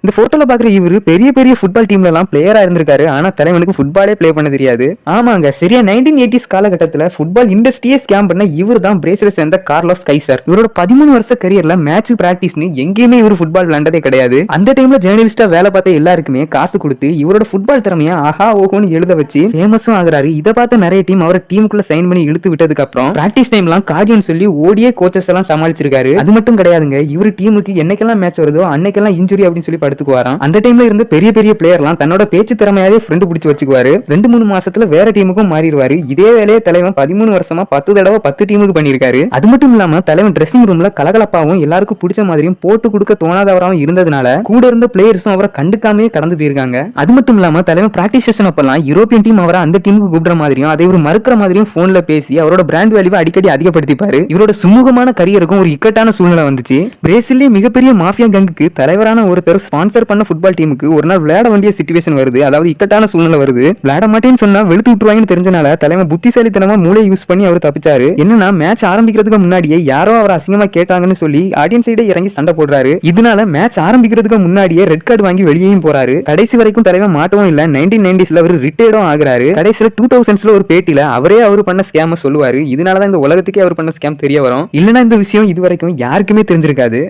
இந்த போட்டோல பாக்குற இவரு பெரிய பெரிய ஃபுட்பால் டீம்ல எல்லாம் பிளேயரா இருந்திருக்காரு. ஆனா தலைவனுக்கு ஃபுட்பாலே பிளே பண்ண தெரியாது. ஆமாங்க, சரியா 1980s காலகட்டத்துல ஃபுட்பால் இண்டஸ்ட்ரியே ஸ்கேம் பண்ண இவர் தான் பிரேசிலை சேர்ந்த கார்லோஸ் கைசர். இவரோட 13 வருஷ கரியர்ல மேட்ச் பிராக்டிஸ்னு எங்கேயுமே இவர் ஃபுட்பால் விளையாண்டதே கிடையாது. அந்த டைம்ல ஜேர்னலிஸ்டா வேலை பார்த்த எல்லாருக்குமே காசு கொடுத்து இவரோட ஃபுட்பால் திறமைய ஆஹா ஓஹோன்னு எழுத வச்சு ஃபேமஸும் ஆகுறாரு. இதை பார்த்த நிறைய டீம் அவரை டீமுக்குள்ள சைன் பண்ணி இழுத்து விட்டதுக்கு அப்புறம் பிராக்டிஸ் டைம்லாம் கார்டியோன்னு சொல்லி ஓடியே கோச்சஸ் எல்லாம் சமாளிச்சிருக்காரு. அது மட்டும் கிடையாதுங்க, இவர் டீமுக்கு என்னைக்கெல்லாம் மேட்ச் வருதோ அன்னைக்கெல்லாம் இன்ஜுரி அப்படின்னு சொல்லி படுத்துக்குவாராம். அந்த டைம்ல இருந்து பெரிய பெரிய பிளேயர்லாம் தன்னோட பேச்சு திறமையாவே ஃப்ரெண்ட் பிடிச்சு வச்சுக்குவாரு. 2-3 மாசத்துல வேற டீமுக்கும் மாறிடுவாரு. இதே வேலையை தலைவன் 13 வருஷமா 10 தடவை 10 டீமுக்கு பண்ணிருக்காரு. அது மட்டும் இல்லாம தலைவன் ட்ரெஸ்ஸிங் ரூம்ல கலகலப்பாவும் எல்லாருக்கும் பிடிச்ச மாதிரியும் போட்டு கொடுக்க தோணாதவராகவும் இருந்ததுனால கூட இருந்த பிளேயர்ஸும் அவரை கண்டுக்காமே கடந்து போயிருக்காங்க. அது மட்டும் இல்லாம தலைவன் பிராக்டிஸ் செஷன் அப்பெல்லாம் யூரோப்பியன் டீம் அவரை அந்த டீமுக்கு கூப்பிடுற மாதிரியும் அதை இவர் மறுக்கிற மாதிரியும் போன்ல பேசி அவரோட பிராண்ட் வேல்யூவை அடிக்கடி அதிகப்படுத்திப்பாரு. இவரோட சுமூகமான கரியருக்கும் ஒரு இக்கட்டான சூழ்நிலை வந்துச்சு. பிரேசிலே மிகப்பெரிய மாஃபியா கங்குக்கு தலைவரான ஒருத்தர் ஸ்பான்சர் பண்ண ஃபுட்பால் டீமுக்கு ஒரு நாள் விளையாட வேண்டிய சிச்சுவேஷன் வருது. அதாவது இக்கட்டான சூழ்நிலை வருது. விளையாட மாட்டேன்னு சொன்னா வெளுத்து விட்டுருவாங்கன்னு தெரிஞ்சனால தலைவன் புத்திசாலித்தனமா மூளை யூஸ் பண்ணி அவர் தப்பிச்சாரு. என்னன்னா மேட்ச் ஆரம்பிக்கிறதுக்கு முன்னாடியே யாரோ அவர் அசிங்கமா கேட்டாங்கன்னு சொல்லி ஆடியன்ஸ் சைடே இறங்கி சண்டை போடுறாரு. இதனால மேட்ச் ஆரம்பிக்கிறதுக்கு முன்னாடியே ரெட் கார்டு வாங்கி வெளியேயும் போறாரு. கடைசி வரைக்கும் தலைவன் மாட்டவும் இல்ல. 1990ஸ்ல அவர் ரிட்டையர்டும் ஆகுறாரு. கடைசியில 2000ஸ்ல ஒரு பேட்டில அவரே அவர் பண்ண ஸ்கேம சொல்லுவாரு. இதனாலதான் இந்த உலகத்துக்கே அவர் பண்ண ஸ்கேம் தெரிய வரும். இல்லனா இந்த விஷயம் இது வரைக்கும் யாருக்குமே தெரிஞ்சிருக்காது.